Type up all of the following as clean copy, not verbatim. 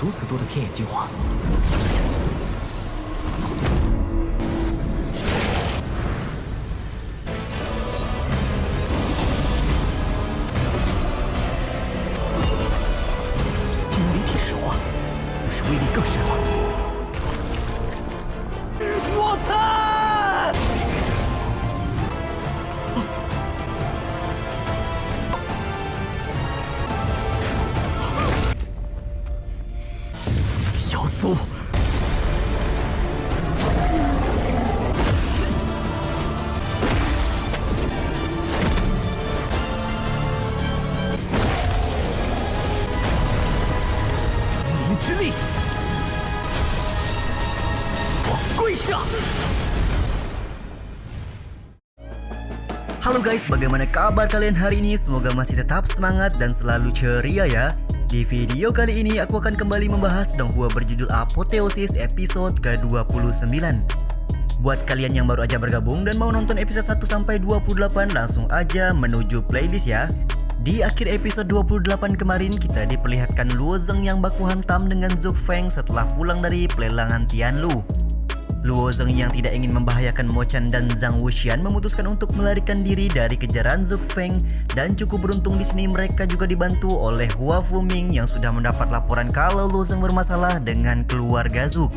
如此多的田野计划。金离体石化，不是威力更深吗？我操！妖族！灵之力！我跪下！ Halo guys, bagaimana kabar kalian hari ini? Semoga masih tetap semangat dan selalu ceria ya. Di video kali ini aku akan kembali membahas Donghua berjudul Apotheosis episode ke-29. Buat kalian yang baru aja bergabung dan mau nonton episode 1 sampai 28, langsung aja menuju playlist ya. Di akhir episode 28 kemarin kita diperlihatkan Luo Zeng yang baku hantam dengan Zhou Feng setelah pulang dari pelelangan Tianlu. Luo Zeng yang tidak ingin membahayakan Mo Chan dan Zhang Wuxian memutuskan untuk melarikan diri dari kejaran Zhou Feng, dan cukup beruntung di sini mereka juga dibantu oleh Hua Fuming yang sudah mendapat laporan kalau Luo Zeng bermasalah dengan keluarga Zhou.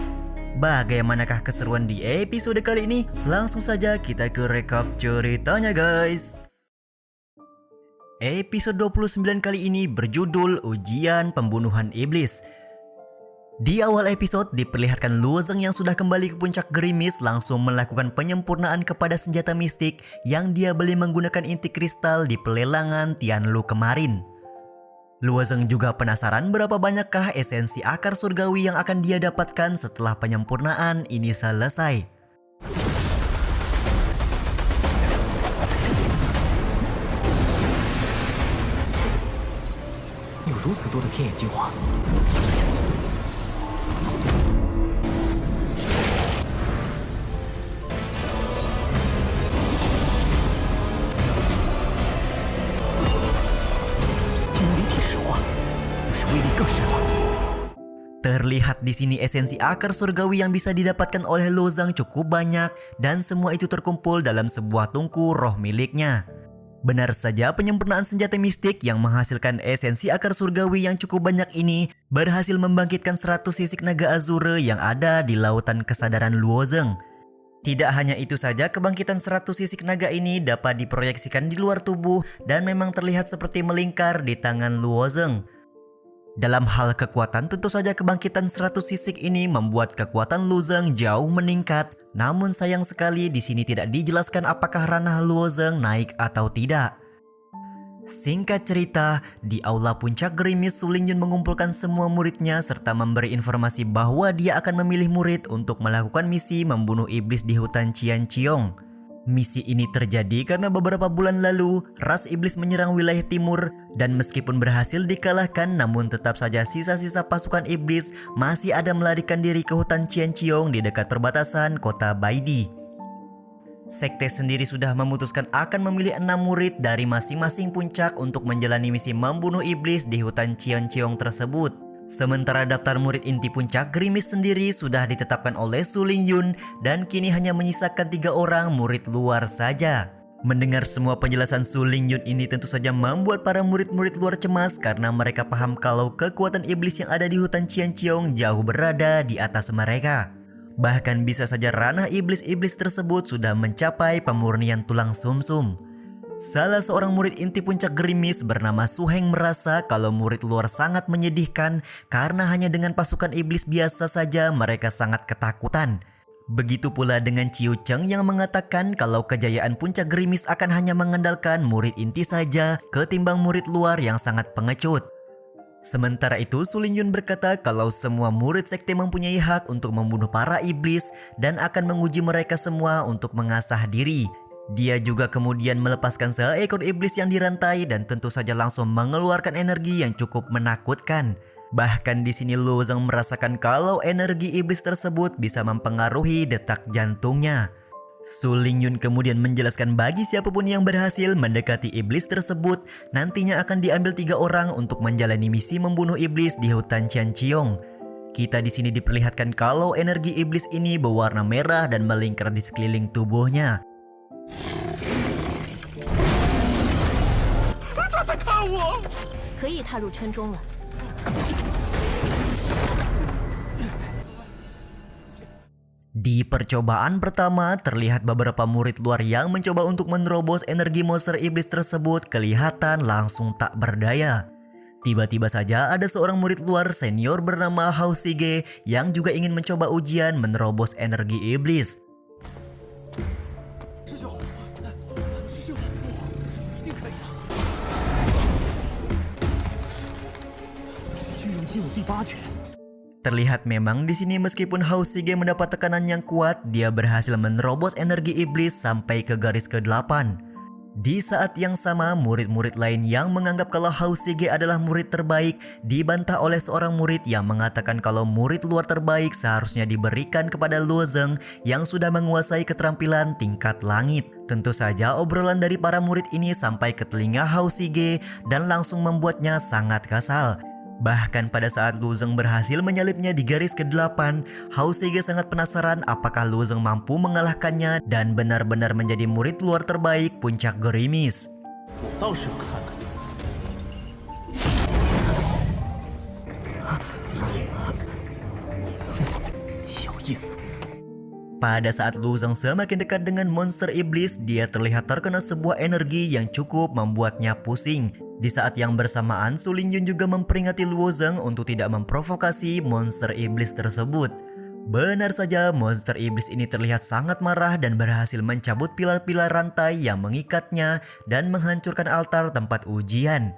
Bagaimanakah keseruan di episode kali ini? Langsung saja kita ke rekap ceritanya guys. Episode 29 kali ini berjudul Ujian Pembunuhan Iblis. Di awal episode diperlihatkan Luo Zeng yang sudah kembali ke puncak gerimis langsung melakukan penyempurnaan kepada senjata mistik yang dia beli menggunakan inti kristal di pelelangan Tianlu kemarin. Luo Zeng juga penasaran berapa banyakkah esensi akar surgawi yang akan dia dapatkan setelah penyempurnaan ini selesai. 有如此多的田野计划。 Terlihat di sini esensi akar surgawi yang bisa didapatkan oleh Luo Zeng cukup banyak dan semua itu terkumpul dalam sebuah tungku roh miliknya. Benar saja penyempurnaan senjata mistik yang menghasilkan esensi akar surgawi yang cukup banyak ini berhasil membangkitkan 100 sisik naga azure yang ada di lautan kesadaran Luo Zeng. Tidak hanya itu saja, kebangkitan 100 sisik naga ini dapat diproyeksikan di luar tubuh dan memang terlihat seperti melingkar di tangan Luo Zeng. Dalam hal kekuatan, tentu saja kebangkitan 100 sisik ini membuat kekuatan Luo Zeng jauh meningkat. Namun sayang sekali di sini tidak dijelaskan apakah ranah Luo Zeng naik atau tidak. Singkat cerita, di aula puncak gerimis Su Lingyun mengumpulkan semua muridnya serta memberi informasi bahwa dia akan memilih murid untuk melakukan misi membunuh iblis di hutan Qianqiong. Misi ini terjadi karena beberapa bulan lalu ras iblis menyerang wilayah timur dan meskipun berhasil dikalahkan namun tetap saja sisa-sisa pasukan iblis masih ada melarikan diri ke hutan Qianqiong di dekat perbatasan kota Baidi. Sekte sendiri sudah memutuskan akan memilih 6 murid dari masing-masing puncak untuk menjalani misi membunuh iblis di hutan Qianqiong tersebut. Sementara daftar murid inti puncak gerimis sendiri sudah ditetapkan oleh Su Lingyun dan kini hanya menyisakan 3 orang murid luar saja. Mendengar semua penjelasan Su Lingyun ini tentu saja membuat para murid-murid luar cemas karena mereka paham kalau kekuatan iblis yang ada di hutan Qianqiong jauh berada di atas mereka. Bahkan bisa saja ranah iblis-iblis tersebut sudah mencapai pemurnian tulang sumsum. Salah seorang murid inti puncak gerimis bernama Su Heng merasa kalau murid luar sangat menyedihkan karena hanya dengan pasukan iblis biasa saja mereka sangat ketakutan. Begitu pula dengan Ciu Cheng yang mengatakan kalau kejayaan puncak gerimis akan hanya mengandalkan murid inti saja ketimbang murid luar yang sangat pengecut. Sementara itu Su Lingyun berkata kalau semua murid sekte mempunyai hak untuk membunuh para iblis dan akan menguji mereka semua untuk mengasah diri. Dia juga kemudian melepaskan seekor iblis yang dirantai dan tentu saja langsung mengeluarkan energi yang cukup menakutkan. Bahkan di sini Luo Zeng merasakan kalau energi iblis tersebut bisa mempengaruhi detak jantungnya. Su Lingyun kemudian menjelaskan bagi siapapun yang berhasil mendekati iblis tersebut, nantinya akan diambil 3 orang untuk menjalani misi membunuh iblis di hutan Qianqiong. kita di sini diperlihatkan kalau energi iblis ini berwarna merah dan melingkar di sekeliling tubuhnya. 他在看我！ 可以踏入圈中了。 Di percobaan pertama, terlihat beberapa murid luar yang mencoba untuk menerobos energi monster iblis tersebut kelihatan langsung tak berdaya. Tiba-tiba saja ada seorang murid luar senior bernama Hoshige yang juga ingin mencoba ujian menerobos energi iblis. 师兄，师兄，一定可以的。巨人经有第8拳。 Terlihat memang di sini meskipun Hoshige mendapat tekanan yang kuat, dia berhasil menerobos energi iblis sampai ke garis ke-8. Di saat yang sama, murid-murid lain yang menganggap kalau Hoshige adalah murid terbaik dibantah oleh seorang murid yang mengatakan kalau murid luar terbaik seharusnya diberikan kepada Luo Zeng yang sudah menguasai keterampilan tingkat langit. Tentu saja obrolan dari para murid ini sampai ke telinga Hoshige dan langsung membuatnya sangat kesal. Bahkan pada saat Luo Zeng berhasil menyalipnya di garis ke-8, Hoshige sangat penasaran apakah Luo Zeng mampu mengalahkannya dan benar-benar menjadi murid luar terbaik puncak gerimis. 我倒是要看看。有意思。 Pada saat Luo Zeng semakin dekat dengan monster iblis, dia terlihat terkena sebuah energi yang cukup membuatnya pusing. Di saat yang bersamaan, Su Lingyun juga memperingati Luo Zeng untuk tidak memprovokasi monster iblis tersebut. Benar saja, monster iblis ini terlihat sangat marah dan berhasil mencabut pilar-pilar rantai yang mengikatnya dan menghancurkan altar tempat ujian.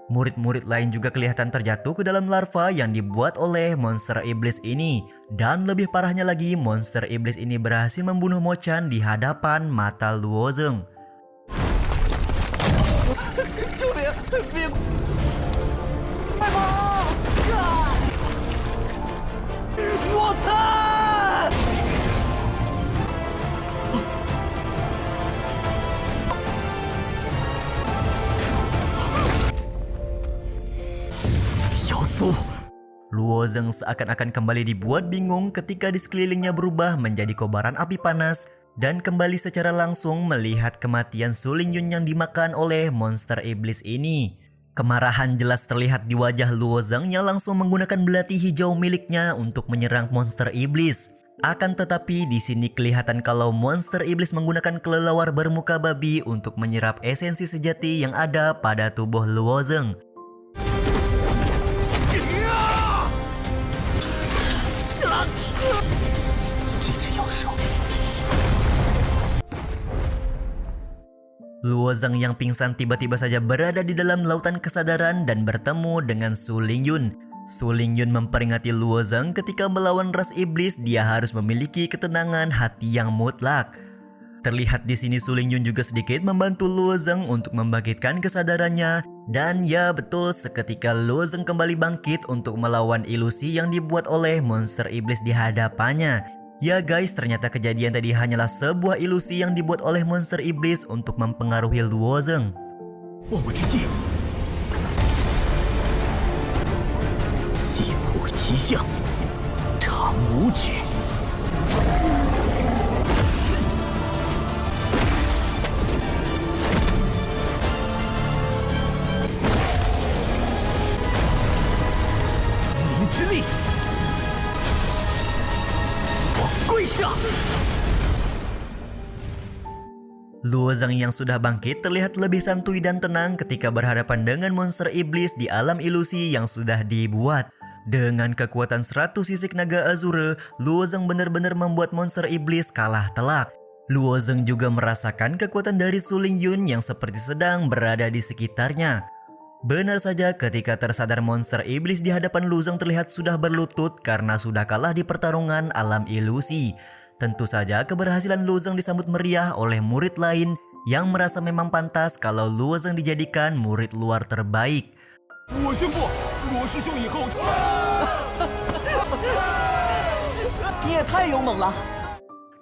Murid-murid lain juga kelihatan terjatuh ke dalam larva yang dibuat oleh monster iblis ini. Dan lebih parahnya lagi, monster iblis ini berhasil membunuh Mo-chan di hadapan mata Luo Zeng. 救命！别！快跑！我操！ Luo Zeng seakan-akan kembali dibuat bingung ketika di sekelilingnya berubah menjadi kobaran api panas dan kembali secara langsung melihat kematian Su Lingyun yang dimakan oleh monster iblis ini. Kemarahan jelas terlihat di wajah Luo Zeng yang langsung menggunakan belati hijau miliknya untuk menyerang monster iblis. Akan tetapi di sini kelihatan kalau monster iblis menggunakan kelelawar bermuka babi untuk menyerap esensi sejati yang ada pada tubuh Luo Zeng. Luo Zeng yang pingsan tiba-tiba saja berada di dalam lautan kesadaran dan bertemu dengan Su Lingyun. Su Lingyun memperingati Luo Zeng ketika melawan ras iblis dia harus memiliki ketenangan hati yang mutlak. Terlihat di sini Su Lingyun juga sedikit membantu Luo Zeng untuk membangkitkan kesadarannya. Dan ya betul, seketika Luo Zeng kembali bangkit untuk melawan ilusi yang dibuat oleh monster iblis di hadapannya. Ya guys, ternyata kejadian tadi hanyalah sebuah ilusi yang dibuat oleh monster iblis untuk mempengaruhi Luo Zeng. 万物之界，细谱奇象，长武举。 之力，我跪下！ Luo Zeng yang sudah bangkit terlihat lebih santuy dan tenang ketika berhadapan dengan monster iblis di alam ilusi yang sudah dibuat. Dengan kekuatan 100 sisik naga Azure, Luo Zeng benar-benar membuat monster iblis kalah telak. Luo Zeng juga merasakan kekuatan dari Su Lingyun yang seperti sedang berada di sekitarnya. Benar saja, ketika tersadar monster iblis di hadapan Luo Zeng terlihat sudah berlutut karena sudah kalah di pertarungan alam ilusi. Tentu saja keberhasilan Luo Zeng disambut meriah oleh murid lain yang merasa memang pantas kalau Luo Zeng dijadikan murid luar terbaik. 我宣布，罗师兄以后。你也太勇猛了！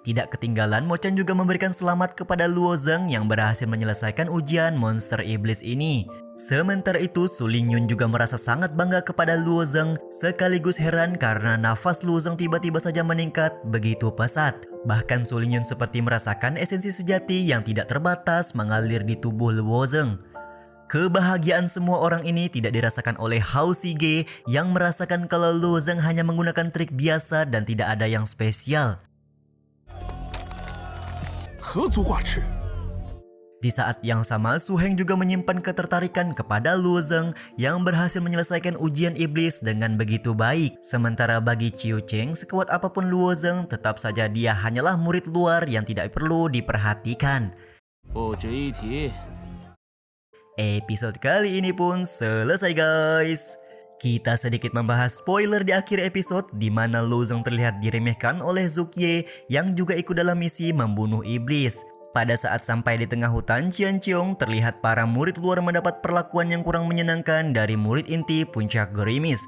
Tidak ketinggalan, Mo Chan juga memberikan selamat kepada Luo Zeng yang berhasil menyelesaikan ujian monster iblis ini. Sementara itu, Su Lingyun juga merasa sangat bangga kepada Luo Zeng sekaligus heran karena nafas Luo Zeng tiba-tiba saja meningkat begitu pesat. Bahkan Su Lingyun seperti merasakan esensi sejati yang tidak terbatas mengalir di tubuh Luo Zeng. Kebahagiaan semua orang ini tidak dirasakan oleh Hao Shige yang merasakan kalau Luo Zeng hanya menggunakan trik biasa dan tidak ada yang spesial. 何足挂齿。 Di saat yang sama, Su Heng juga menyimpan ketertarikan kepada Luo Zeng yang berhasil menyelesaikan ujian iblis dengan begitu baik. Sementara bagi Chiu Cheng, sekuat apapun Luo Zeng, tetap saja dia hanyalah murid luar yang tidak perlu diperhatikan. 不值一提。 Episode kali ini pun selesai guys. Kita sedikit membahas spoiler di akhir episode di mana Luo Zeng terlihat diremehkan oleh Zhuge yang juga ikut dalam misi membunuh iblis. Pada saat sampai di tengah hutan Qianqiong, terlihat para murid luar mendapat perlakuan yang kurang menyenangkan dari murid inti puncak gerimis.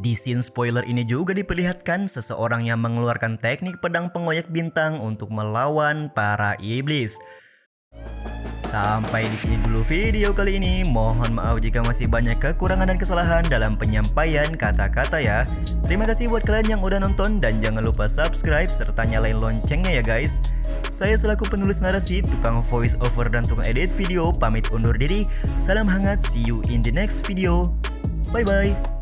Di scene spoiler ini juga diperlihatkan seseorang yang mengeluarkan teknik pedang pengoyak bintang untuk melawan para iblis. Sampai di sini dulu video kali ini. Mohon maaf jika masih banyak kekurangan dan kesalahan dalam penyampaian kata-kata ya. Terima kasih buat kalian yang udah nonton dan jangan lupa subscribe serta nyalain loncengnya ya guys. Saya selaku penulis narasi, tukang voice over dan tukang edit video pamit undur diri. Salam hangat, see you in the next video. Bye bye.